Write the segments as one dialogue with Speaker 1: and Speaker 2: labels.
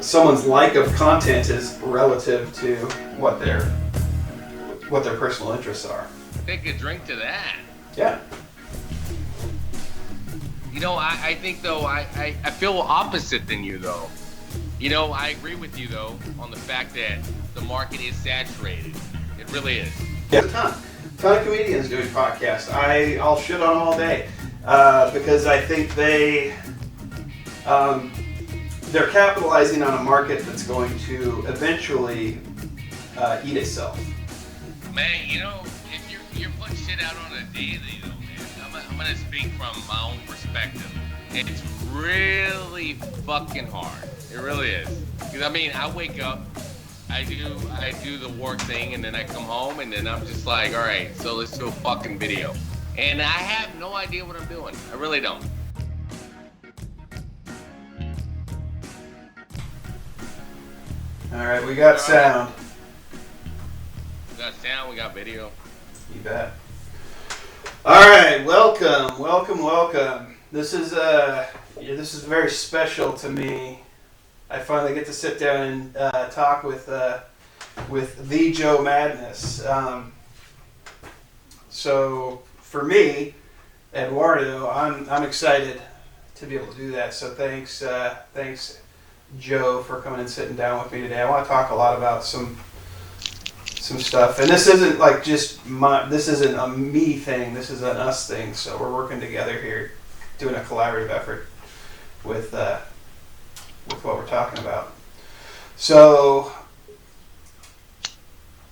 Speaker 1: someone's like of content is relative to what their personal interests are.
Speaker 2: Take a drink to that.
Speaker 1: Yeah.
Speaker 2: You know, I think though I feel opposite than you though. You know, I agree with you though on the fact that the market is saturated. It really is.
Speaker 1: Yeah. There's a ton of comedians doing podcasts. I'll shit on them all day because I think they're capitalizing on a market that's going to eventually eat itself.
Speaker 2: Man, you know, if you're putting shit out on a daily though, man, I'm gonna speak from my own perspective. It's really fucking hard. It really is. Because I mean, I wake up, I do the work thing, and then I come home, and then I'm just like, all right, so let's do a fucking video. And I have no idea what I'm doing. I really don't.
Speaker 1: All right, we got sound.
Speaker 2: We got sound, we got video.
Speaker 1: You bet. All right, welcome. This is very special to me. I finally get to sit down and talk with the Joe Madness. So for me, Edwardo, I'm excited to be able to do that. So thanks, Joe, for coming and sitting down with me today. I want to talk a lot about some stuff, and this isn't like this isn't a me thing. This is an us thing. So we're working together here, doing a collaborative effort with what we're talking about. So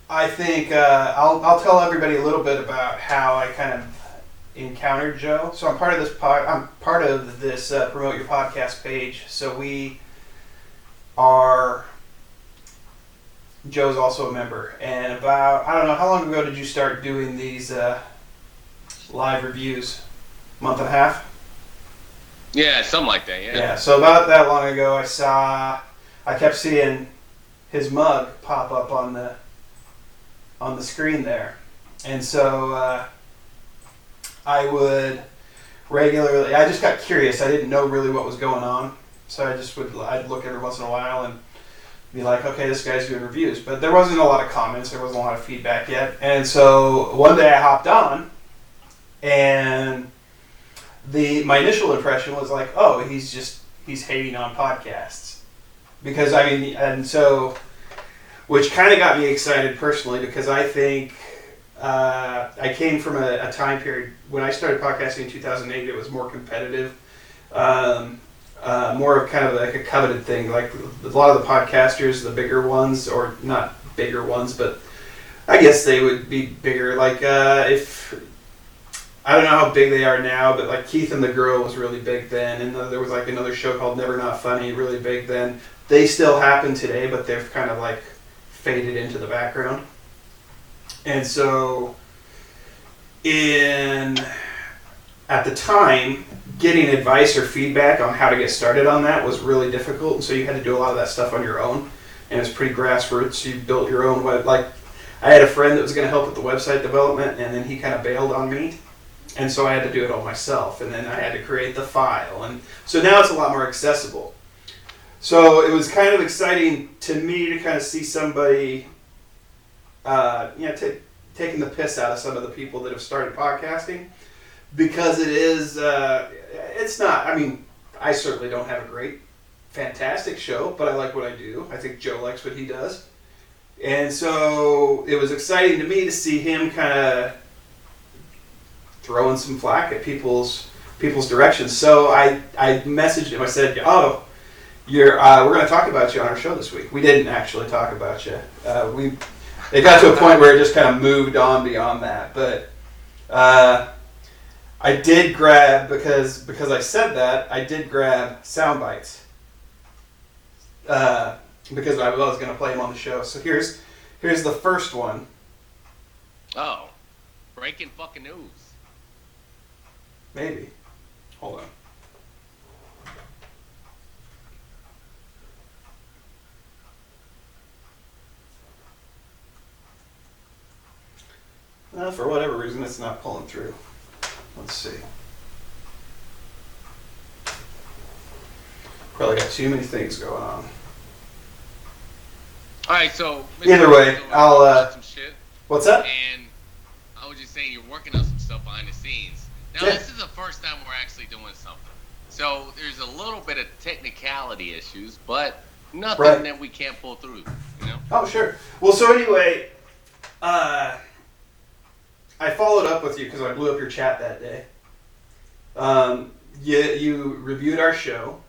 Speaker 1: I think I'll tell everybody a little bit about how I kind of encountered Joe. So I'm part of this Promote Your Podcast page. So we are. Joe's also a member, and about, I don't know, how long ago did you start doing these live reviews? Month and a half?
Speaker 2: Yeah, something like that, yeah.
Speaker 1: Yeah, so about that long ago, I kept seeing his mug pop up on the screen there. And so I would regularly, I just got curious. I didn't know really what was going on. So I'd look every once in a while and be like, okay, this guy's doing reviews. But there wasn't a lot of comments. There wasn't a lot of feedback yet. And so one day I hopped on, and my initial impression was like, oh, he's hating on podcasts. Because, I mean, and so, which kind of got me excited personally, because I think I came from a time period, when I started podcasting in 2008, it was more competitive. More of kind of like a coveted thing. Like a lot of the podcasters, the bigger ones, or not bigger ones, but I guess they would be bigger. Like if I don't know how big they are now, but like Keith and the Girl was really big then, and there was like another show called Never Not Funny, really big then. They still happen today, but they've kind of like faded into the background. And so at the time, getting advice or feedback on how to get started on that was really difficult, and so you had to do a lot of that stuff on your own, and it's pretty grassroots. You built your own web. Like, I had a friend that was going to help with the website development, and then he kind of bailed on me, and so I had to do it all myself, and then I had to create the file, and so now it's a lot more accessible. So it was kind of exciting to me to kind of see somebody, taking the piss out of some of the people that have started podcasting. Because it is, it's not, I mean, I certainly don't have a fantastic show, but I like what I do. I think Joe likes what he does. And so it was exciting to me to see him kind of throwing some flack at people's directions. So I messaged him. I said, oh, we're going to talk about you on our show this week. We didn't actually talk about you. It got to a point where it just kind of moved on beyond that. But I did grab, because I said that, I did grab Soundbites. Because I was going to play them on the show. So here's the first one.
Speaker 2: Oh. Breaking fucking news.
Speaker 1: Maybe. Hold on. For whatever reason, it's not pulling through. Let's see. Probably got too many things going on.
Speaker 2: All right, so
Speaker 1: either way, I'll.
Speaker 2: Some shit.
Speaker 1: What's that?
Speaker 2: And I was just saying, you're working on some stuff behind the scenes. Now, this is the first time we're actually doing something. So there's a little bit of technicality issues, but nothing that we can't pull through, you know?
Speaker 1: Oh, sure. Well, so anyway, I followed up with you because I blew up your chat that day. You reviewed our show.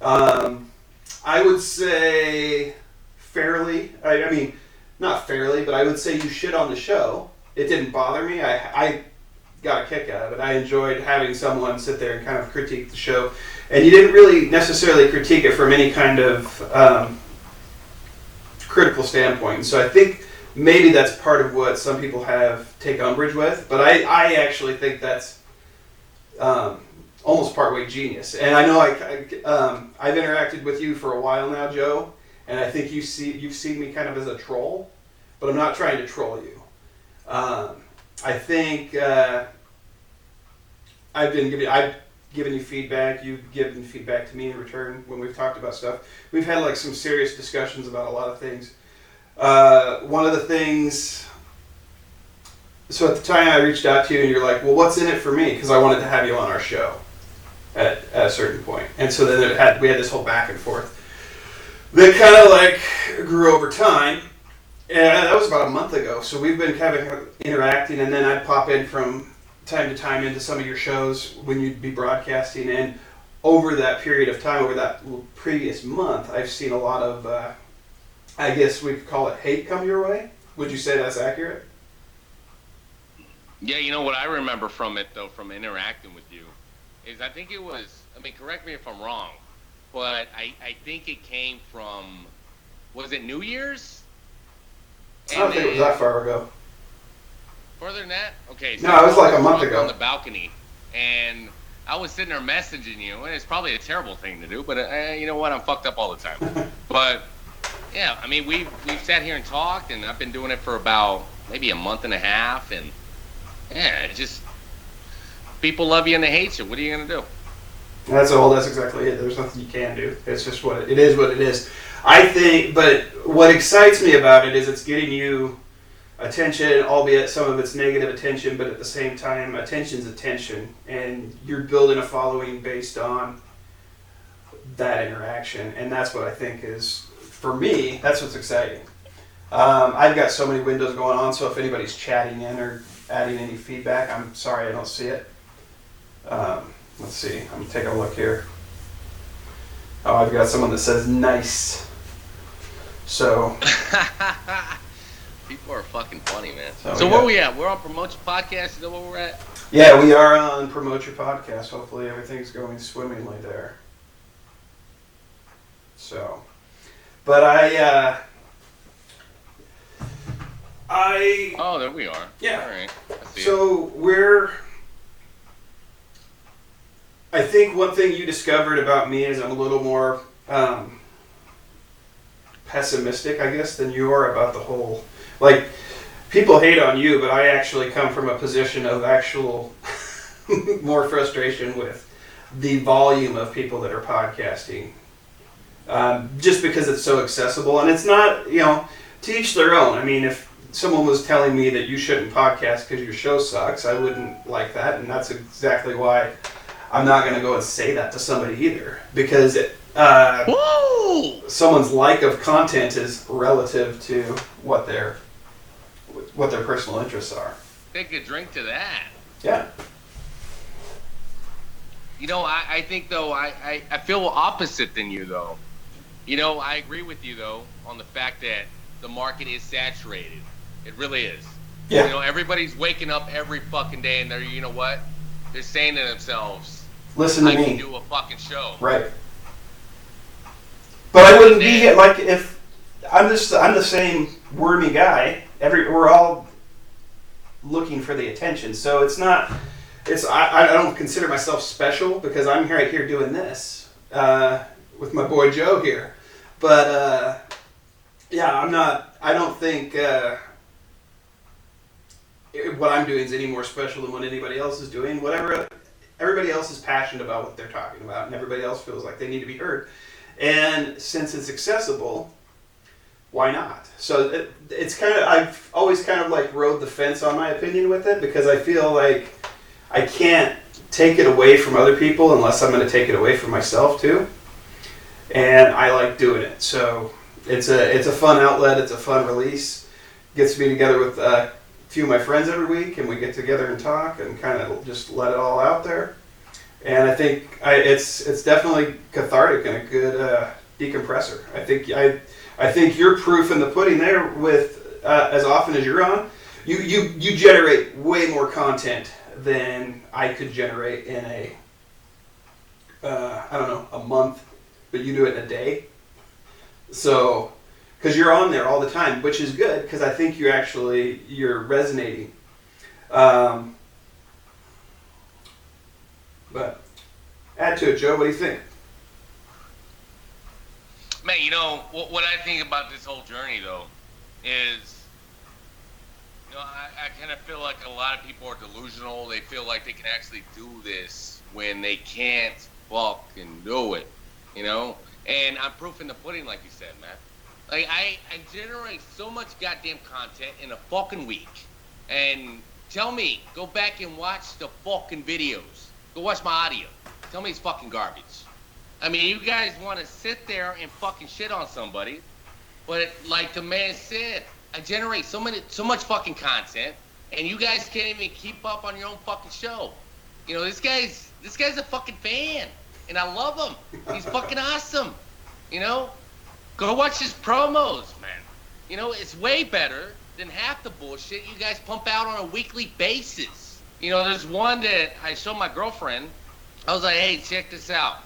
Speaker 1: I would say fairly, I mean, not fairly, but I would say you shit on the show. It didn't bother me. I got a kick out of it. I enjoyed having someone sit there and kind of critique the show. And you didn't really necessarily critique it from any kind of critical standpoint. And so I think maybe that's part of what some people take umbrage with. But I actually think that's almost partway genius. And I know I've interacted with you for a while now, Joe, and I think you've seen me kind of as a troll, but I'm not trying to troll you. I think I've given you feedback. You've given feedback to me in return when we've talked about stuff. We've had like some serious discussions about a lot of things. One of the things. So at the time I reached out to you and you're like, well, what's in it for me? Because I wanted to have you on our show at a certain point. And so then we had this whole back and forth that kind of like grew over time. And that was about a month ago. So we've been kind of interacting, and then I'd pop in from time to time into some of your shows when you'd be broadcasting. And over that period of time, over that previous month, I've seen a lot of, I guess we could call it hate come your way. Would you say that's accurate?
Speaker 2: Yeah, you know what I remember from it, though, from interacting with you, is I think it was, I mean, correct me if I'm wrong, but I think it came from, was it New Year's?
Speaker 1: I don't think it was that far ago.
Speaker 2: Further than that? Okay. So
Speaker 1: no, it was like a month ago.
Speaker 2: On the balcony, and I was sitting there messaging you, and it's probably a terrible thing to do, but you know what? I'm fucked up all the time. But, yeah, I mean, we've sat here and talked, and I've been doing it for about maybe a month and a half, and yeah, it just, people love you and they hate you. What are you going to do?
Speaker 1: That's exactly it. There's nothing you can do. It's just what it is. I think, but what excites me about it is it's getting you attention, albeit some of it's negative attention, but at the same time, attention's attention, and you're building a following based on that interaction, and that's what I think is, for me, that's what's exciting. I've got so many windows going on, so if anybody's chatting in or adding any feedback, I'm sorry I don't see it. Let's see, I'm going to take a look here. Oh, I've got someone that says nice. So.
Speaker 2: People are fucking funny, man. So where we at? We're on Promote Your Podcast? Is that where we're at?
Speaker 1: Yeah, we are on Promote Your Podcast. Hopefully everything's going swimmingly there. So. But
Speaker 2: Oh, there we are.
Speaker 1: Yeah.
Speaker 2: All right. I see
Speaker 1: so I think one thing you discovered about me is I'm a little more pessimistic, I guess, than you are about the whole. Like, people hate on you, but I actually come from a position of actual more frustration with the volume of people that are podcasting. Just because it's so accessible, and it's not, to each their own. I mean, if someone was telling me that you shouldn't podcast because your show sucks, I wouldn't like that, and that's exactly why I'm not going to go and say that to somebody either, because someone's like of content is relative to what their personal interests are.
Speaker 2: Take a drink to that.
Speaker 1: Yeah.
Speaker 2: I think, though, I feel opposite than you, though. I agree with you, though, on the fact that the market is saturated. It really is.
Speaker 1: Yeah.
Speaker 2: Everybody's waking up every fucking day, and they're, you know what? They're saying to themselves,
Speaker 1: listen to me.
Speaker 2: I can do a fucking show.
Speaker 1: Right. But I wouldn't be like if I'm the same wormy guy. We're all looking for the attention, so it's not. I don't consider myself special because I'm right here doing this with my boy Joe here. But yeah, I'm not. I don't think what I'm doing is any more special than what anybody else is doing. Whatever everybody else is passionate about what they're talking about, and everybody else feels like they need to be heard. And since it's accessible, why not? So it's kind of, I've always kind of like rode the fence on my opinion with it, because I feel like I can't take it away from other people unless I'm going to take it away from myself too. And I like doing it. So it's a fun outlet. It's a fun release. Gets me together with a few of my friends every week, and we get together and talk and kind of just let it all out there. And I think it's definitely cathartic and a good decompressor. I think you're proof in the pudding there with as often as you're on. You generate way more content than I could generate in a month, but you do it in a day. So, because you're on there all the time, which is good, because I think you're resonating. But add to it, Joe. What do you think?
Speaker 2: Man, what I think about this whole journey, though, is, I kind of feel like a lot of people are delusional. They feel like they can actually do this when they can't fucking do it, And I'm proof in the pudding, like you said, man. Like, I generate so much goddamn content in a fucking week. And tell me, go back and watch the fucking videos. Go watch my audio. Tell me it's fucking garbage. I mean, you guys want to sit there and fucking shit on somebody, but like the man said, I generate so much fucking content, and you guys can't even keep up on your own fucking show. This guy's a fucking fan, and I love him. He's fucking awesome. Go watch his promos, man. It's way better than half the bullshit you guys pump out on a weekly basis. There's one that I showed my girlfriend. I was like, hey, check this out.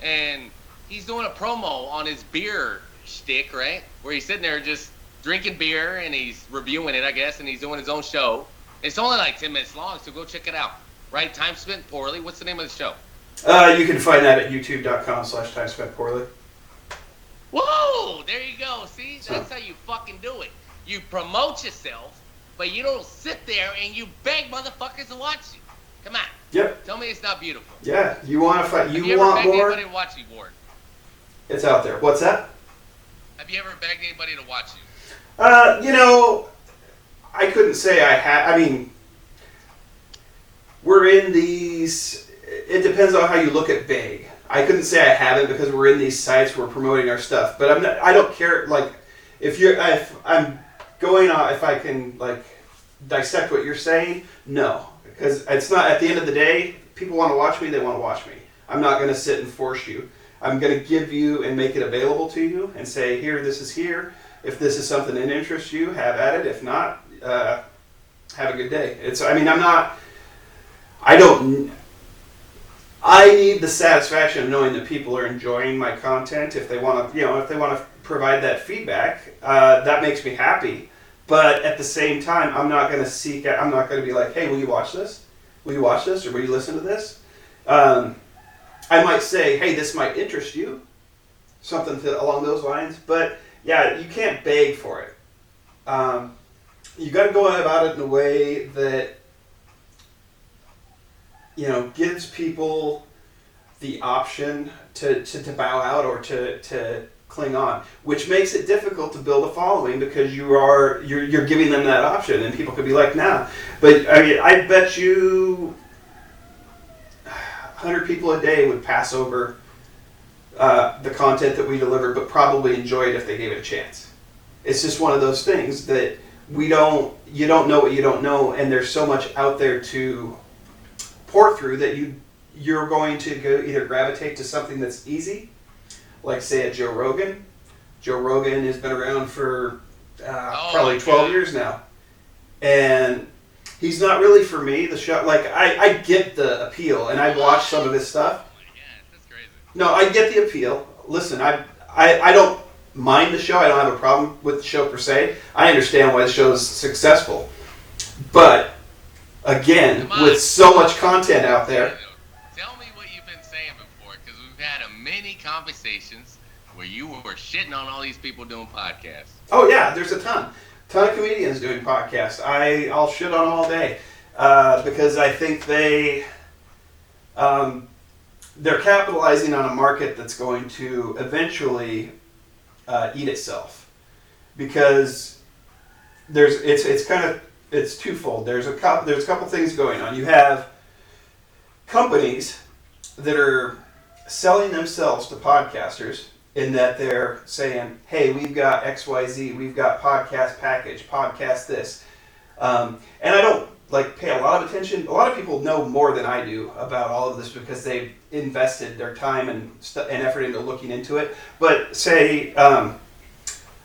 Speaker 2: And he's doing a promo on his beer shtick, right? Where he's sitting there just drinking beer and he's reviewing it, I guess, and he's doing his own show. It's only like 10 minutes long, so go check it out. Right? Time Spent Poorly. What's the name of the show?
Speaker 1: You can find that at youtube.com/timespentpoorly.
Speaker 2: Whoa! There you go. See? That's how you fucking do it. You promote yourself, but you don't sit there and you beg motherfuckers to watch you. Come on.
Speaker 1: Yep.
Speaker 2: Tell me it's not beautiful.
Speaker 1: Yeah. You want to fight?
Speaker 2: You
Speaker 1: want
Speaker 2: ever begged
Speaker 1: more?
Speaker 2: anybody to watch you, Ward?
Speaker 1: It's out there. What's that?
Speaker 2: Have you ever begged anybody to watch you?
Speaker 1: I couldn't say I had. I mean, we're in these. It depends on how you look at beg. I couldn't say I haven't, because we're in these sites, we're promoting our stuff. But I don't care. Like, if I'm going on, if I can like dissect what you're saying, no, because it's not. At the end of the day, people want to watch me. They want to watch me. I'm not going to sit and force you. I'm going to give you and make it available to you and say, here, this is here. If this is something that interests you, have at it. If not, have a good day. I need the satisfaction of knowing that people are enjoying my content. If they want to, provide that feedback, that makes me happy. But at the same time, I'm not going to be like, hey, will you watch this? Will you watch this? Or will you listen to this? I might say, hey, this might interest you. Something along those lines. But yeah, you can't beg for it. You got to go about it in a way that gives people the option to bow out or to cling on, which makes it difficult to build a following, because you're giving them that option, and people could be like, nah. But I bet you 100 people a day would pass over the content that we deliver, but probably enjoy it if they gave it a chance. It's just one of those things that you don't know what you don't know, and there's so much out there to pour through that you're going to go either gravitate to something that's easy, like say a Joe Rogan. Joe Rogan has been around for probably 12 years now, and he's not really for me. The show, like I get the appeal, and I watch some of his stuff.
Speaker 2: Oh my God, that's crazy.
Speaker 1: No, I get the appeal. Listen, I don't mind the show. I don't have a problem with the show per se. I understand why the show is successful, but again, with so much content out there.
Speaker 2: Tell me what you've been saying before, because we've had many conversations where you were shitting on all these people doing podcasts.
Speaker 1: Oh yeah, there's a ton of comedians doing podcasts. I'll shit on them all day because I think they're capitalizing on a market that's going to eventually eat itself, because it's twofold. There's a couple things going on. You have companies that are selling themselves to podcasters in that they're saying, hey, we've got XYZ, we've got podcast package, podcast this. And I don't pay a lot of attention. A lot of people know more than I do about all of this because they've invested their time and effort into looking into it. But say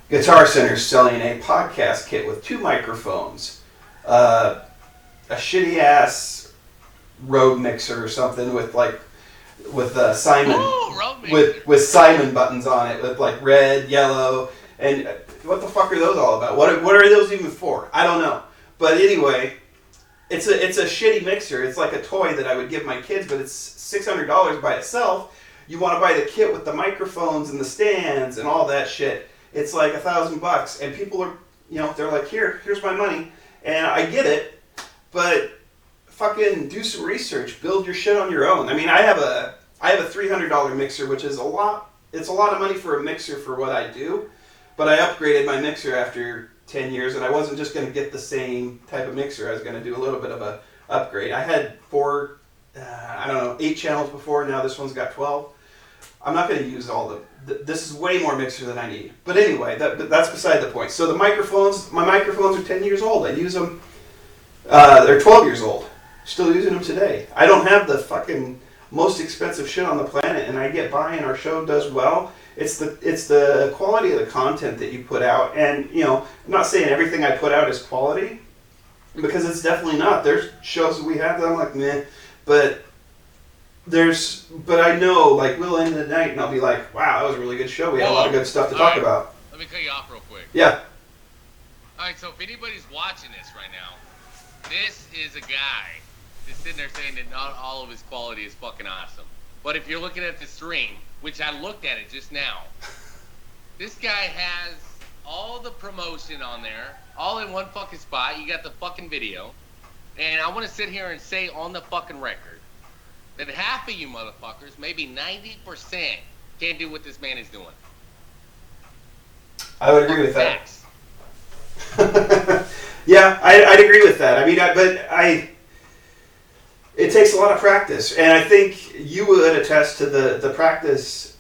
Speaker 1: Guitar Center's selling a podcast kit with 2 microphones, a shitty ass Rode mixer or something with Simon with Simon buttons on it with red, yellow, and what the fuck are those all about? What are those even for? I don't know. But anyway, it's a shitty mixer. It's like a toy that I would give my kids, but it's $600 by itself. You want to buy the kit with the microphones and the stands and all that shit. It's like $1,000, and people are, they're like, here's my money, and I get it, but fucking do some research, build your shit on your own. I mean, I have a $300 mixer, which is a lot. It's a lot of money for a mixer for what I do, but I upgraded my mixer after 10 years, and I wasn't just going to get the same type of mixer. I was going to do a little bit of a upgrade. I had 8 channels before. Now this one's got 12. I'm not going to use all this is way more mixer than I need. But anyway, that's beside the point. So my microphones are 10 years old. I use them. They're 12 years old. Still using them today. I don't have the fucking most expensive shit on the planet, and I get by, and our show does well. It's the quality of the content that you put out, and I'm not saying everything I put out is quality, because it's definitely not. There's shows that we have that I'm like, meh, but I know, we'll end the night and I'll be like, wow, that was a really good show. We had a lot of good stuff to talk about.
Speaker 2: Let me cut you off real quick.
Speaker 1: Yeah.
Speaker 2: Alright, so if anybody's watching this right now, this is a guy that's sitting there saying that not all of his quality is fucking awesome. But if you're looking at the stream, which I looked at it just now, this guy has all the promotion on there, all in one fucking spot. You got the fucking video. And I want to sit here and say on the fucking record that half of you motherfuckers, maybe 90%, can't do what this man is doing.
Speaker 1: I would agree with that. Yeah, I'd agree with that. I mean, it takes a lot of practice, and I think you would attest to the practice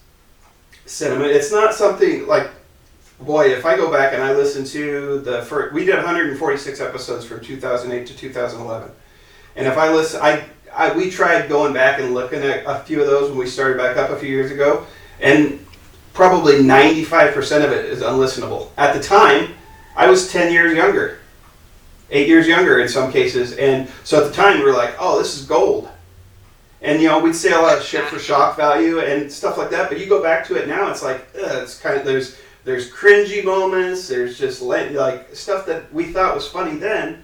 Speaker 1: sentiment. It's not something boy, if I go back and I listen to we did 146 episodes from 2008 to 2011, and if I listen, we tried going back and looking at a few of those when we started back up a few years ago, and probably 95% of it is unlistenable. At the time, I was 10 years younger. 8 years younger in some cases, and so at the time we were like, oh, this is gold. And we'd say a lot of shit for shock value and stuff like that, but you go back to it now, it's like, it's kind of, there's cringy moments, there's just stuff that we thought was funny then,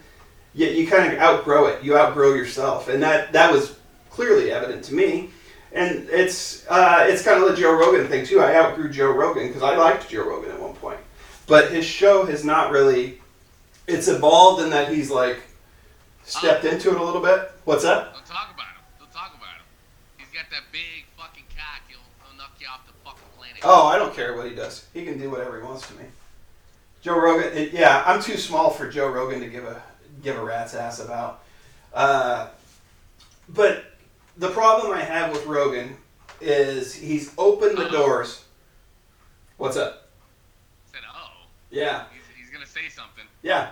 Speaker 1: yet you kind of outgrow it, you outgrow yourself, and that was clearly evident to me. And it's kind of the Joe Rogan thing too. I outgrew Joe Rogan because I liked Joe Rogan at one point, but his show has not really. It's evolved in that he's stepped into it a little bit. What's that?
Speaker 2: Don't talk about him. He's got that big fucking cock. He'll knock you off the fucking planet.
Speaker 1: Oh, I don't care what he does. He can do whatever he wants to me. Joe Rogan. I'm too small for Joe Rogan to give a rat's ass about. But the problem I have with Rogan is he's opened the doors. What's up?
Speaker 2: Said,
Speaker 1: yeah.
Speaker 2: He's gonna say something.
Speaker 1: Yeah.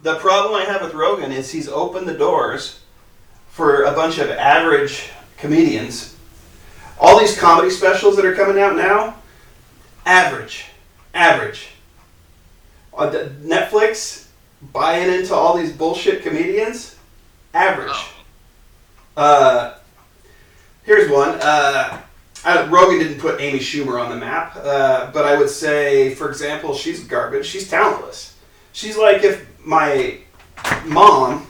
Speaker 1: The problem I have with Rogan is he's opened the doors for a bunch of average comedians. All these comedy specials that are coming out now, average. On Netflix, buying into all these bullshit comedians, average. Here's one. Rogan didn't put Amy Schumer on the map, but I would say, for example, she's garbage. She's talentless. She's like if my mom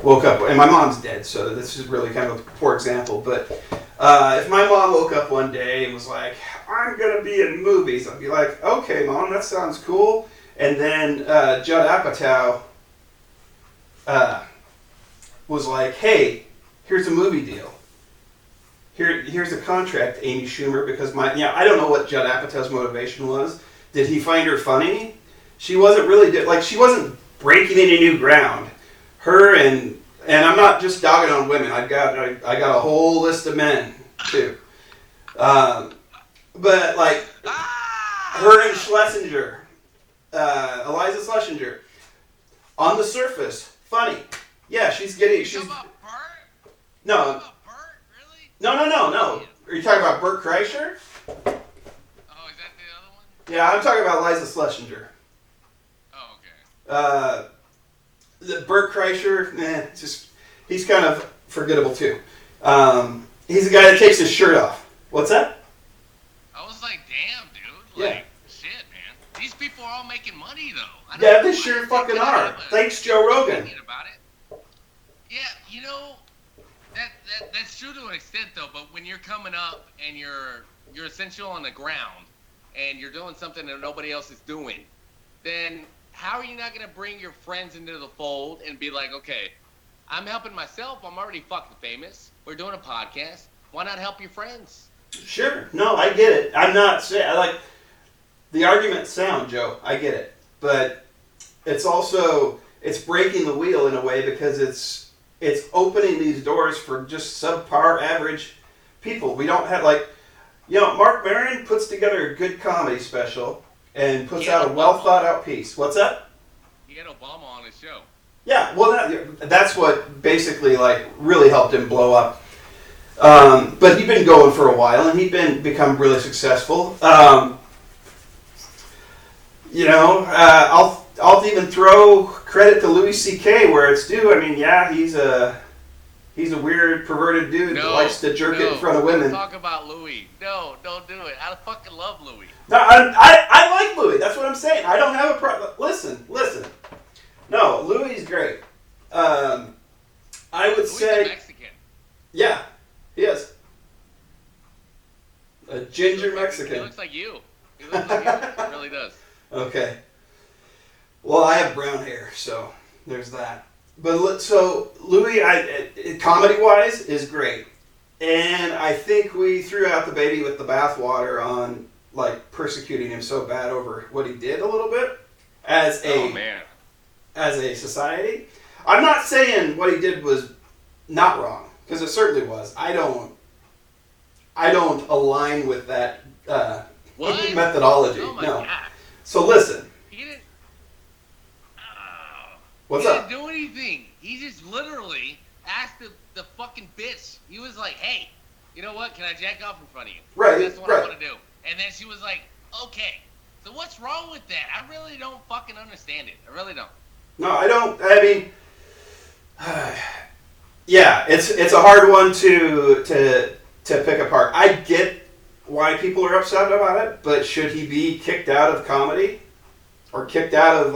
Speaker 1: woke up, and my mom's dead, so this is really kind of a poor example, but if my mom woke up one day and was like, I'm going to be in movies, I'd be like, okay, Mom, that sounds cool. And then Judd Apatow was like, hey, here's a movie deal. here's a contract, Amy Schumer, because I don't know what Judd Apatow's motivation was. Did he find her funny? She wasn't really she wasn't breaking any new ground. Her and I'm not just dogging on women. I got a whole list of men too. But like her and Schlesinger, Eliza Schlesinger, on the surface, funny. Yeah, she's getting. She's
Speaker 2: about Bert?
Speaker 1: no.
Speaker 2: About Bert? Really?
Speaker 1: No. Are you talking about Bert Kreischer?
Speaker 2: Oh, is that the other one?
Speaker 1: Yeah, I'm talking about Eliza Schlesinger.
Speaker 2: Oh, okay.
Speaker 1: The Bert Kreischer, he's kind of forgettable too. He's the guy that takes his shirt off. What's that?
Speaker 2: I was like, damn, dude.
Speaker 1: Yeah.
Speaker 2: Shit, man. These people are all making money, though.
Speaker 1: Yeah, they sure fucking are. Thanks, Joe Rogan.
Speaker 2: About it. Yeah, that's true to an extent, though. But when you're coming up and you're essential on the ground and you're doing something that nobody else is doing, then how are you not going to bring your friends into the fold and be like, okay, I'm helping myself. I'm already fucking famous. We're doing a podcast. Why not help your friends?
Speaker 1: Sure. No, I get it. I'm not saying I like the argument's sound, Joe. I get it, but it's also breaking the wheel in a way because it's opening these doors for just subpar average people. We don't have Mark Maron puts together a good comedy special and puts out a well thought out piece. What's that?
Speaker 2: He had Obama on his show.
Speaker 1: Yeah, well, that's what basically really helped him blow up. But he'd been going for a while, and become really successful. I'll even throw credit to Louie CK where it's due. I mean, yeah, he's a weird, perverted dude that likes to jerk it in front of women.
Speaker 2: Don't talk about Louie. No, don't do it. I fucking love Louie.
Speaker 1: No, I like Louie. That's what I'm saying. I don't have a problem. Listen. No, Louie's great. I would
Speaker 2: Louie's
Speaker 1: say...
Speaker 2: a Mexican.
Speaker 1: Yeah, he is. A ginger Mexican.
Speaker 2: He looks like you. He really does.
Speaker 1: Okay. Well, I have brown hair, so there's that. But so Louie, comedy-wise, is great, and I think we threw out the baby with the bathwater on persecuting him so bad over what he did a little bit as a society. I'm not saying what he did was not wrong, because it certainly was. I don't align with that methodology.
Speaker 2: Oh my
Speaker 1: no.
Speaker 2: God.
Speaker 1: So listen.
Speaker 2: He didn't.
Speaker 1: What's
Speaker 2: he
Speaker 1: up?
Speaker 2: didn't do anything. He just literally asked the fucking bitch. He was like, "Hey, you know what? Can I jack off in front of you?
Speaker 1: Right.
Speaker 2: That's what I want to do." And then she was like, "Okay." So what's wrong with that? I really don't fucking understand it. I really don't.
Speaker 1: No, I don't. I mean, yeah, it's a hard one to pick apart. I get why people are upset about it, but should he be kicked out of comedy or kicked out of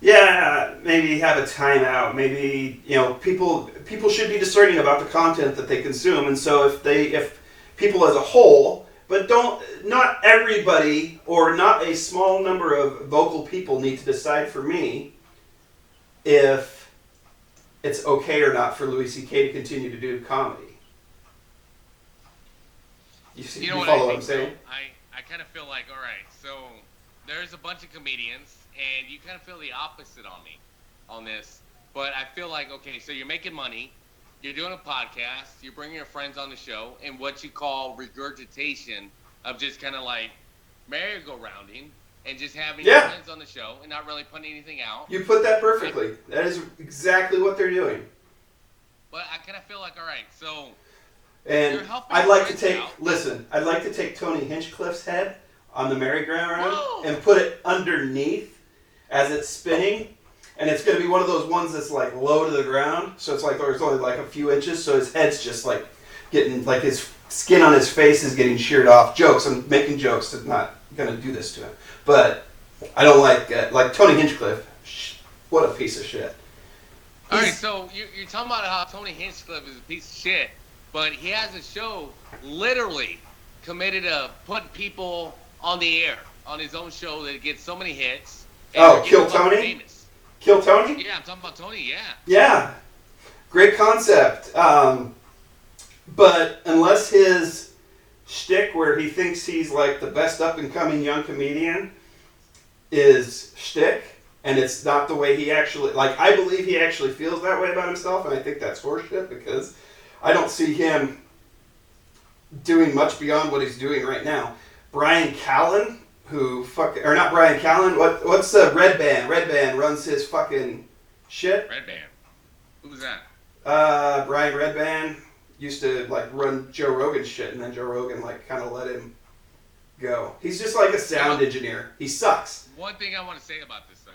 Speaker 1: yeah, maybe have a timeout. Maybe people should be discerning about the content that they consume, and so if people as a whole, but not everybody or not a small number of vocal people need to decide for me if it's okay or not for Louie CK to continue to do comedy. You follow what I'm saying?
Speaker 2: I kind of feel like, all right, so there's a bunch of comedians, and you kind of feel the opposite on me on this. But I feel like, okay, so you're making money, you're doing a podcast, you're bringing your friends on the show, and what you call regurgitation of just kind of merry-go-rounding and just having your friends on the show and not really putting anything out.
Speaker 1: You put that perfectly. That is exactly what they're doing.
Speaker 2: But I kind of feel like, all right, so...
Speaker 1: And I'd like to take Tony Hinchcliffe's head on the merry-go-round and put it underneath as it's spinning, and it's going to be one of those ones that's low to the ground, so it's there's only a few inches, so his head's just getting his skin on his face is getting sheared off. I'm making jokes. I'm not going to do this to him, but I don't like Tony Hinchcliffe. What a piece of shit.
Speaker 2: All right, so you're talking about how Tony Hinchcliffe is a piece of shit. But he has a show literally committed to putting people on the air on his own show that gets so many hits.
Speaker 1: Kill Tony?
Speaker 2: Famous.
Speaker 1: Kill Tony?
Speaker 2: Yeah, I'm talking about Tony, yeah.
Speaker 1: Yeah. Great concept. But But unless his shtick where he thinks he's like the best up-and-coming young comedian is shtick, and it's not the way he actually... Like, I believe he actually feels that way about himself, and I think that's horseshit, because I don't see him doing much beyond what he's doing right now. Brian Callen, or not Brian Callen, what's the Red Band? Red Band runs his fucking shit.
Speaker 2: Red Band? Who's that?
Speaker 1: Brian Redband used to like run Joe Rogan's shit, and then Joe Rogan like kind of let him go. He's just like a sound engineer. He sucks.
Speaker 2: One thing I want to say about this though.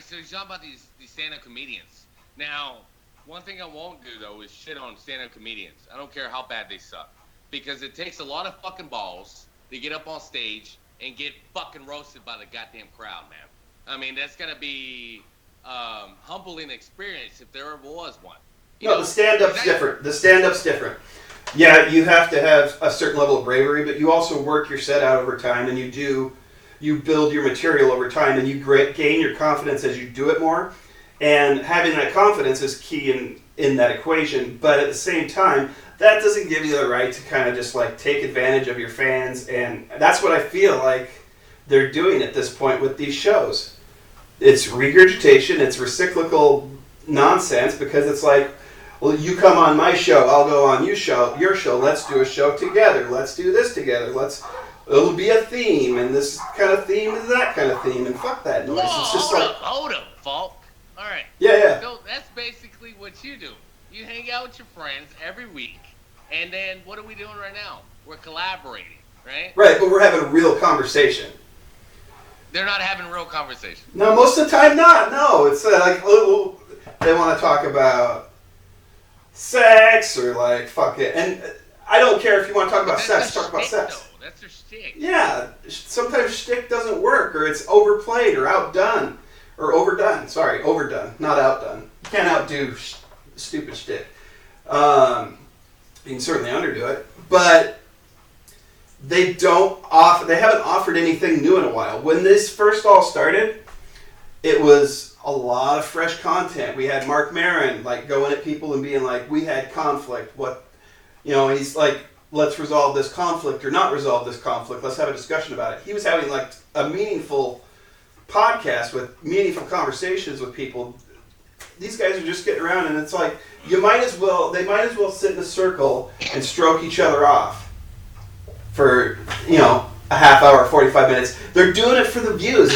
Speaker 2: So you're talking about these stand-up comedians. Now, one thing I won't do though is shit on stand-up comedians. I don't care how bad they suck, because it takes a lot of fucking balls to get up on stage and get fucking roasted by the goddamn crowd, man. I mean, that's gonna be humbling experience if there ever was one.
Speaker 1: The stand-up's different. The stand-up's different. Yeah, you have to have a certain level of bravery, but you also work your set out over time, and you build your material over time, and you gain your confidence as you do it more. And having that confidence is key in that equation. But at the same time, that doesn't give you the right to kind of just like take advantage of your fans, and that's what I feel like they're doing at this point with these shows. It's regurgitation, it's recyclical nonsense, because it's like, well, you come on my show, I'll go on your show, let's do a show together, let's do this together, it'll be a theme, and this kind of theme is that kind of theme, and fuck that noise.
Speaker 2: Whoa,
Speaker 1: it's just
Speaker 2: hold up, Falk. Alright.
Speaker 1: Yeah.
Speaker 2: So that's basically what you do. You hang out with your friends every week, and then what are we doing right now? We're collaborating, right?
Speaker 1: Right, but we're having a real conversation.
Speaker 2: They're not having real conversation.
Speaker 1: No, most of the time not. No, it's like they want to talk about sex or like fuck it. And I don't care if you want to talk about sex. Talk about sex.
Speaker 2: Though. That's their shtick.
Speaker 1: Yeah, sometimes shtick doesn't work, or it's overplayed or outdone or overdone. Sorry, overdone, not outdone. You can't outdo stupid shtick. You can certainly underdo it, but they haven't offered anything new in a while. When this first all started, it was a lot of fresh content. We had Mark Maron like going at people and being like, we had conflict. He's like, let's resolve this conflict or not resolve this conflict. Let's have a discussion about it. He was having like a meaningful podcast with meaningful conversations with people. These guys are just getting around, and it's like, they might as well sit in a circle and stroke each other off for, a half hour, 45 minutes. They're doing it for the views.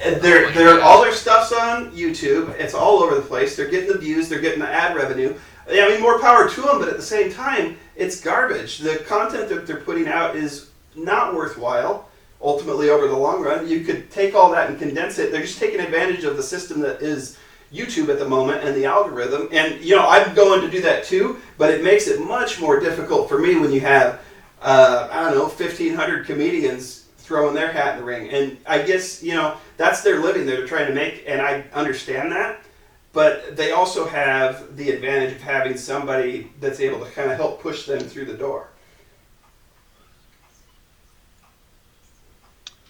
Speaker 1: They're all their stuff's on YouTube. It's all over the place. They're getting the views. They're getting the ad revenue. I mean, more power to them, but at the same time, it's garbage. The content that they're putting out is not worthwhile, ultimately, over the long run. You could take all that and condense it. They're just taking advantage of the system that is YouTube at the moment and the algorithm. And, I'm going to do that too, but it makes it much more difficult for me when you have, 1,500 comedians throwing their hat in the ring. And I guess, that's their living they're trying to make, and I understand that. But they also have the advantage of having somebody that's able to kind of help push them through the door.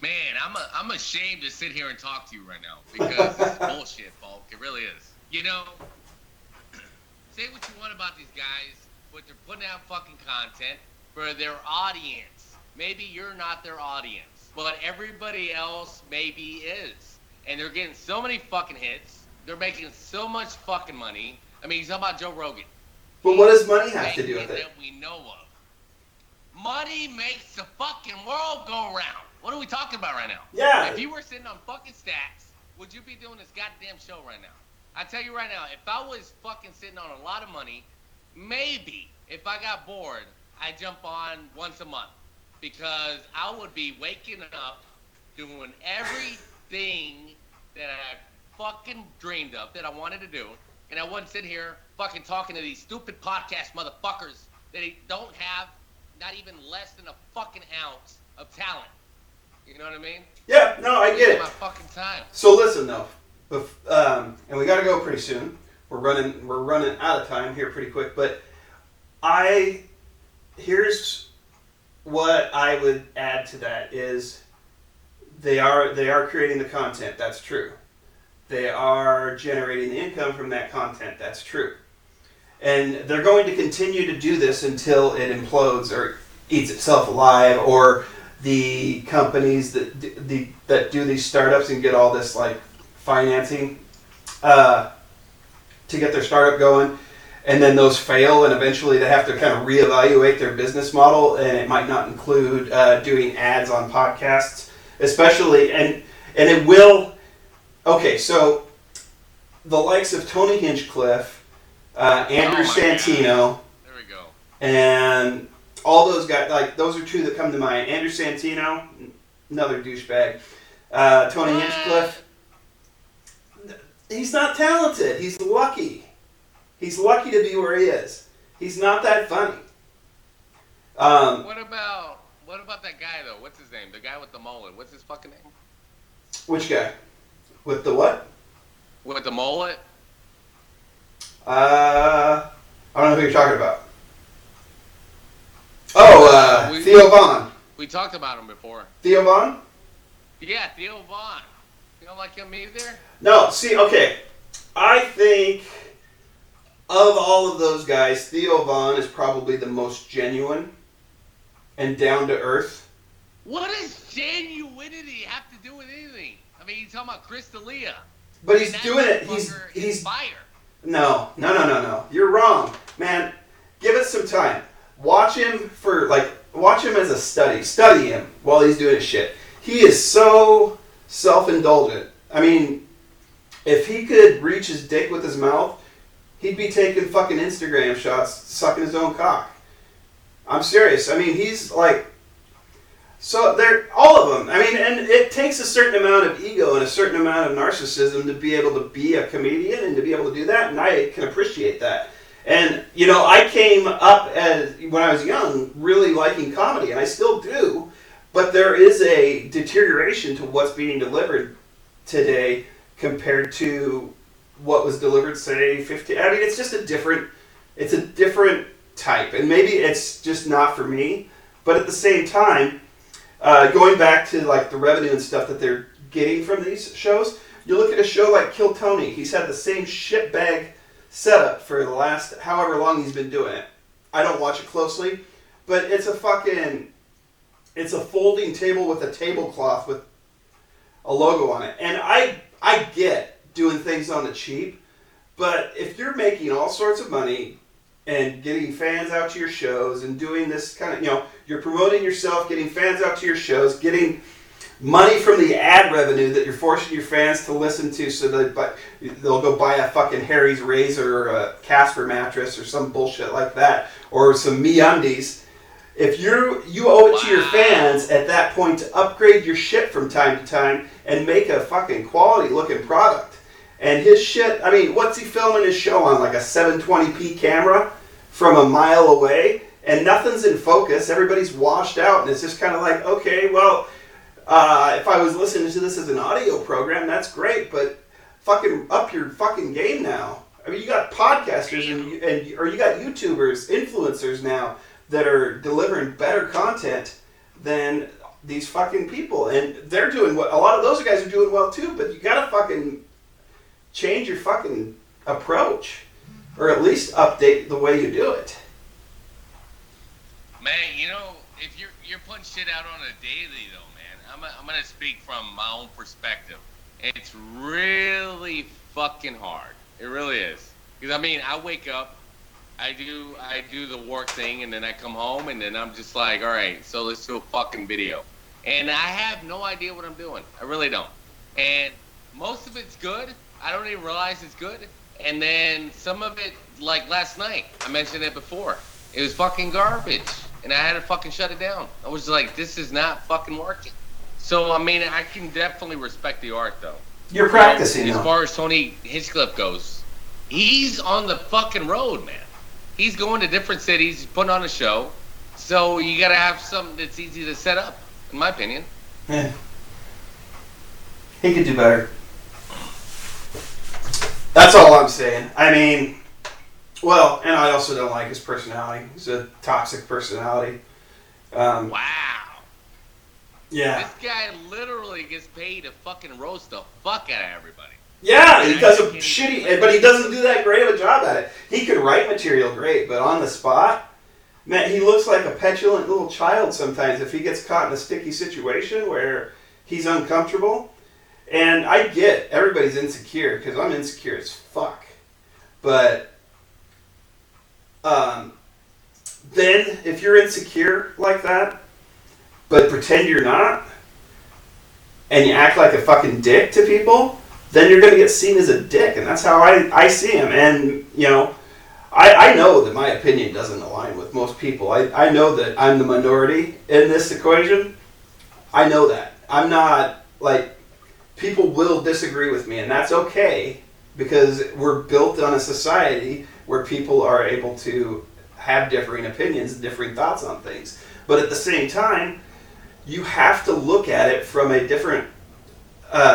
Speaker 2: Man, I'm ashamed to sit here and talk to you right now, because it's bullshit, Falk. It really is. Say what you want about these guys, but they're putting out fucking content for their audience. Maybe you're not their audience, but everybody else maybe is. And they're getting so many fucking hits. They're making so much fucking money. I mean, he's talking about Joe Rogan.
Speaker 1: But what does money have to do with it?
Speaker 2: That we know of. Money makes the fucking world go around. What are we talking about right now?
Speaker 1: Yeah.
Speaker 2: If you were sitting on fucking stacks, would you be doing this goddamn show right now? I tell you right now, if I was fucking sitting on a lot of money, maybe if I got bored, I'd jump on once a month, because I would be waking up doing everything that I fucking dreamed of that I wanted to do, and I wouldn't sit here fucking talking to these stupid podcast motherfuckers that don't have not even less than a fucking ounce of talent. You know what I mean?
Speaker 1: Yeah, no, I get it.
Speaker 2: My fucking time.
Speaker 1: So listen though, and we got to go pretty soon. We're running out of time here pretty quick. But here's what I would add to that is they are creating the content. That's true. They are generating the income from that content. That's true. And they're going to continue to do this until it implodes or eats itself alive, or the companies that do these startups and get all this like financing to get their startup going, and then those fail, and eventually they have to kind of reevaluate their business model, and it might not include doing ads on podcasts, especially, and it will. Okay, so the likes of Tony Hinchcliffe, Andrew Santino,
Speaker 2: there we go,
Speaker 1: and all those guys, like those are two that come to mind. Andrew Santino, another douchebag. Tony Hinchcliffe, he's not talented. He's lucky. He's lucky to be where he is. He's not that funny.
Speaker 2: What about that guy though? What's his name? The guy with the mullet. What's his fucking name?
Speaker 1: Which guy? With the what?
Speaker 2: With the mullet?
Speaker 1: I don't know who you're talking about. Oh, Theo Von.
Speaker 2: We talked about him before.
Speaker 1: Theo Von?
Speaker 2: Yeah, Theo Von. You don't like him either?
Speaker 1: No, see, okay. I think of all of those guys, Theo Von is probably the most genuine and down to earth.
Speaker 2: What does genuinity have to do with anything? I mean, you're talking about Chris D'Elia.
Speaker 1: But he's doing it. He's
Speaker 2: fire.
Speaker 1: No. You're wrong, man. Give it some time. Watch him as a study. Study him while he's doing his shit. He is so self-indulgent. I mean, if he could reach his dick with his mouth, he'd be taking fucking Instagram shots, sucking his own cock. I'm serious. I mean, he's like, so they're all of them. I mean, and it takes a certain amount of ego and a certain amount of narcissism to be able to be a comedian and to be able to do that, and I can appreciate that. And, you know, I came up when I was young, really liking comedy, and I still do, but there is a deterioration to what's being delivered today compared to what was delivered, say, 50. I mean, it's just a different type, and maybe it's just not for me, but at the same time, going back to like the revenue and stuff that they're getting from these shows, you look at a show like Kill Tony, he's had the same shitbag setup for the last however long he's been doing it. I don't watch it closely, but it's a folding table with a tablecloth with a logo on it. And I get doing things on the cheap, but if you're making all sorts of money and getting fans out to your shows and doing this kind of, you know, you're promoting yourself, getting fans out to your shows, getting money from the ad revenue that you're forcing your fans to listen to so that they'll go buy a fucking Harry's Razor or a Casper mattress or some bullshit like that, or some MeUndies. If you owe it to your fans at that point to upgrade your shit from time to time and make a fucking quality looking product. And his shit, I mean, what's he filming his show on? Like a 720p camera from a mile away, and nothing's in focus. Everybody's washed out, and it's just kind of like, okay, well, if I was listening to this as an audio program, that's great, but fucking up your fucking game now. I mean, you got podcasters or you got YouTubers, influencers now that are delivering better content than these fucking people, and they're doing what a lot of those guys are doing well too. But you gotta fucking change your fucking approach, or at least update the way you do it.
Speaker 2: Man, you know, if you're putting shit out on a daily though, man, I'm gonna speak from my own perspective. It's really fucking hard. It really is. Because I mean, I wake up, I do the work thing, and then I come home, and then I'm just like, all right, so let's do a fucking video. And I have no idea what I'm doing. I really don't. And most of it's good. I don't even realize it's good. And then some of it, like last night, I mentioned it before, it was fucking garbage. And I had to fucking shut it down. I was like, this is not fucking working. So, I mean, I can definitely respect the art, though.
Speaker 1: You're practicing,
Speaker 2: as far as Tony Hinchcliffe goes, he's on the fucking road, man. He's going to different cities, he's putting on a show. So you got to have something that's easy to set up, in my opinion.
Speaker 1: Yeah. He could do better. That's all I'm saying. I mean, well, and I also don't like his personality. He's a toxic personality.
Speaker 2: Wow.
Speaker 1: Yeah.
Speaker 2: This guy literally gets paid to fucking roast the fuck out of everybody.
Speaker 1: Yeah, he does a shitty, but he doesn't do that great of a job at it. He could write material great, but on the spot, man, he looks like a petulant little child sometimes if he gets caught in a sticky situation where he's uncomfortable. And I get everybody's insecure, because I'm insecure as fuck. But then if you're insecure like that, but pretend you're not, and you act like a fucking dick to people, then you're going to get seen as a dick, and that's how I see him. And, you know, I know that my opinion doesn't align with most people. I know that I'm the minority in this equation. I know that. I'm not, like, people will disagree with me, and that's okay, because we're built on a society where people are able to have differing opinions, differing thoughts on things. But at the same time, you have to look at it from a different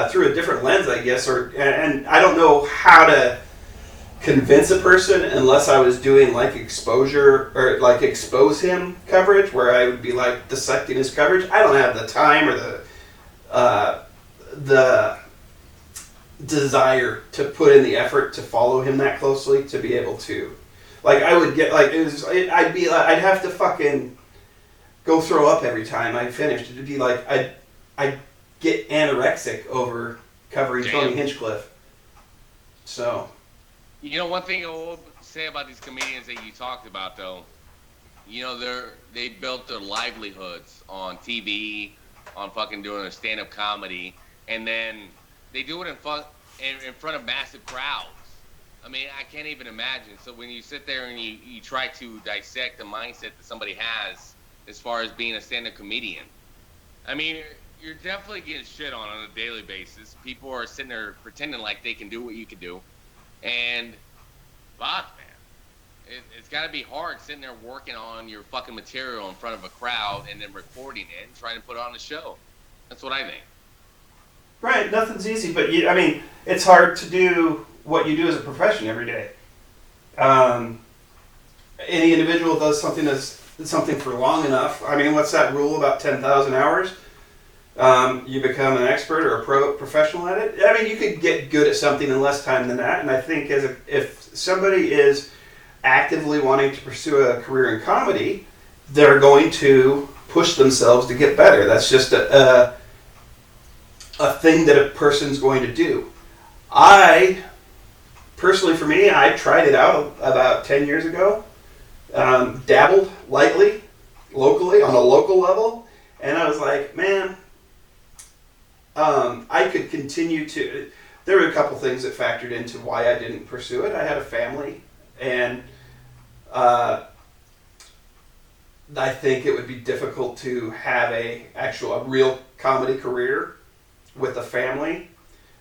Speaker 1: through a different lens, I guess, and I don't know how to convince a person unless I was doing like exposure or like expose him coverage, where I would be like dissecting his coverage. I don't have the time or the desire to put in the effort to follow him that closely to be able to, like, I would get like I'd have to fucking go throw up every time I finished. It'd be like I'd get anorexic over covering Tony Hinchcliffe. So,
Speaker 2: you know, one thing I will say about these comedians that you talked about, though, you know, they built their livelihoods on TV, on fucking doing a stand-up comedy, and then they do it in front of massive crowds. I mean, I can't even imagine. So when you sit there and you try to dissect the mindset that somebody has as far as being a stand-up comedian, I mean, you're definitely getting shit on a daily basis. People are sitting there pretending like they can do what you can do. And, fuck, man. It's got to be hard sitting there working on your fucking material in front of a crowd and then recording it and trying to put on a show. That's what I think.
Speaker 1: Right, nothing's easy, but I mean, it's hard to do what you do as a profession every day. Any individual does something for long enough. I mean, what's that rule about 10,000 hours? You become an expert or a professional at it. I mean, you could get good at something in less time than that. And I think if somebody is actively wanting to pursue a career in comedy, they're going to push themselves to get better. That's just a thing that a person's going to do. Personally, for me, I tried it out about 10 years ago. Dabbled lightly, locally, on a local level. And I was like, man, I could continue to... There were a couple things that factored into why I didn't pursue it. I had a family, and I think it would be difficult to have a real comedy career with a family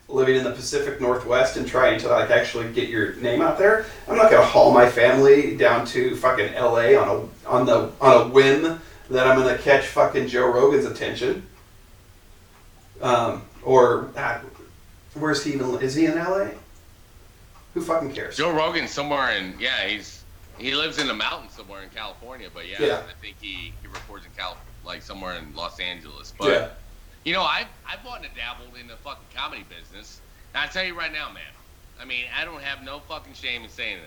Speaker 1: living in the Pacific Northwest and trying to like actually get your name out there. I'm not gonna haul my family down to fucking LA on a whim that I'm gonna catch fucking Joe Rogan's attention. Where's he? Is he in LA? Who fucking cares?
Speaker 2: Joe Rogan's somewhere he lives in the mountains somewhere in California, but yeah. I think he records in somewhere in Los Angeles. But
Speaker 1: yeah.
Speaker 2: You know, I've wanted to dabble in the fucking comedy business. And I tell you right now, man, I mean, I don't have no fucking shame in saying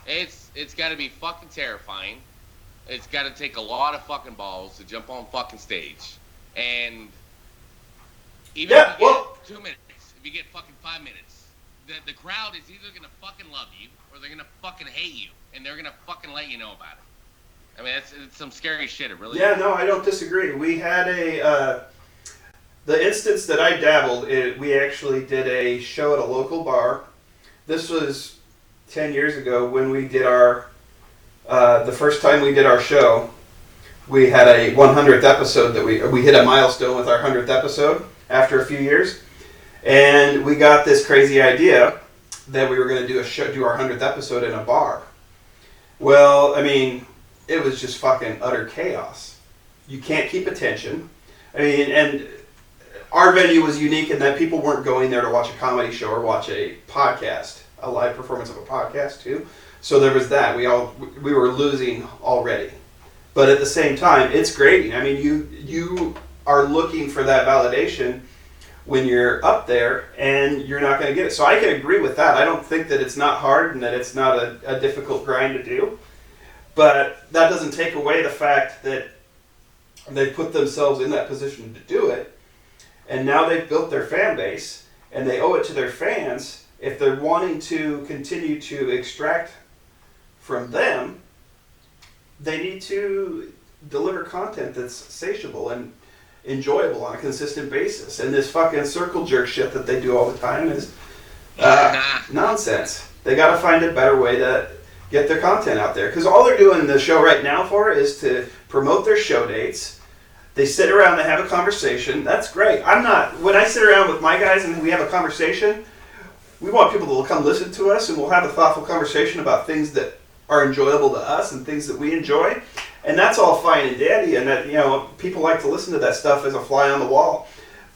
Speaker 2: this. It's got to be fucking terrifying. It's got to take a lot of fucking balls to jump on fucking stage. And even if you get 2 minutes, if you get fucking 5 minutes, the crowd is either going to fucking love you or they're going to fucking hate you. And they're going to fucking let you know about it. I mean, it's some scary shit. It really is.
Speaker 1: No, I don't disagree. We had the instance that I dabbled in, we actually did a show at a local bar. This was 10 years ago when we did the first time we did our show. We had a 100th episode that we hit a milestone with our 100th episode after a few years. And we got this crazy idea that we were going to do our 100th episode in a bar. Well, I mean, it was just fucking utter chaos. You can't keep attention. I mean, and our venue was unique in that people weren't going there to watch a comedy show or watch a podcast, a live performance of a podcast too. So there was that. We were losing already. But at the same time, it's grading. I mean, you are looking for that validation when you're up there, and you're not going to get it. So I can agree with that. I don't think that it's not hard and that it's not a difficult grind to do. But that doesn't take away the fact that they put themselves in that position to do it. And now they've built their fan base, and they owe it to their fans. If they're wanting to continue to extract from them, they need to deliver content that's satiable and enjoyable on a consistent basis. And this fucking circle jerk shit that they do all the time is nonsense. They got to find a better way to get their content out there. Because all they're doing the show right now for is to promote their show dates. They sit around and have a conversation. That's great. When I sit around with my guys and we have a conversation, we want people to come listen to us, and we'll have a thoughtful conversation about things that are enjoyable to us and things that we enjoy. And that's all fine and dandy, and that, people like to listen to that stuff as a fly on the wall.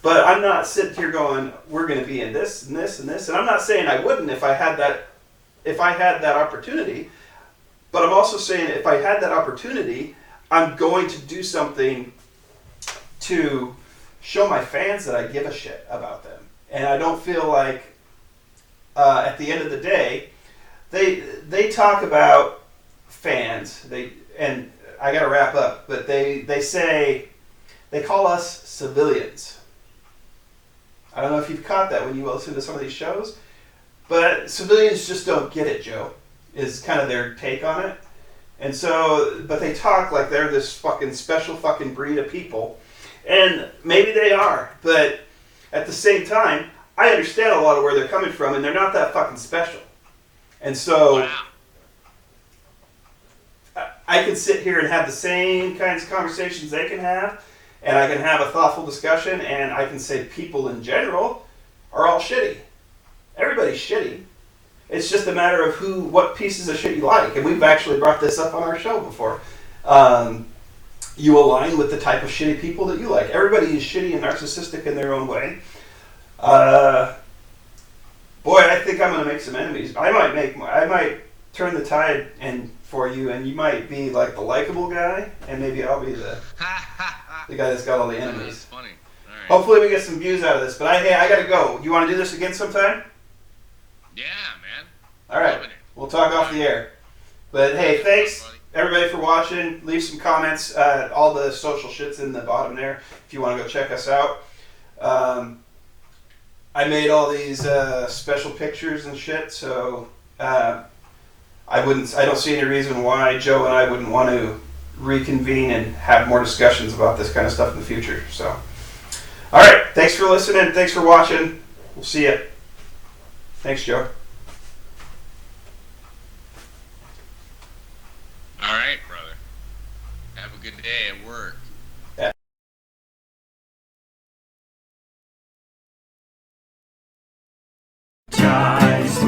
Speaker 1: But I'm not sitting here going, we're going to be in this and this and this. And I'm not saying I wouldn't if I had that opportunity. But I'm also saying if I had that opportunity, I'm going to do something to show my fans that I give a shit about them. And I don't feel like, at the end of the day, they talk about fans. And I got to wrap up, but they call us civilians. I don't know if you've caught that when you listen to some of these shows, but civilians just don't get it, Joe, is kind of their take on it. And so, but they talk like they're this fucking special fucking breed of people. And maybe they are, but at the same time, I understand a lot of where they're coming from, and they're not that fucking special. And so, wow. I can sit here and have the same kinds of conversations they can have, and I can have a thoughtful discussion, and I can say people in general are all shitty. Everybody's shitty. It's just a matter of what pieces of shit you like, and we've actually brought this up on our show before. You align with the type of shitty people that you like. Everybody is shitty and narcissistic in their own way. Boy, I think I'm going to make some enemies. I might turn the tide for you, and you might be like the likable guy, and maybe I'll be the guy that's got all the enemies.
Speaker 2: That's funny. All right.
Speaker 1: Hopefully we get some views out of this. But I got to go. You want to do this again sometime?
Speaker 2: Yeah, man.
Speaker 1: All right. We'll talk off the air. But hey, thanks everybody for watching. Leave some comments. All the social shit's in the bottom there if you want to go check us out. I made all these special pictures and shit, so I don't see any reason why Joe and I wouldn't want to reconvene and have more discussions about this kind of stuff in the future. So, all right, thanks for listening. Thanks for watching. We'll see you. Thanks, Joe.
Speaker 2: All right, brother. Have a good day at work.
Speaker 3: Ties,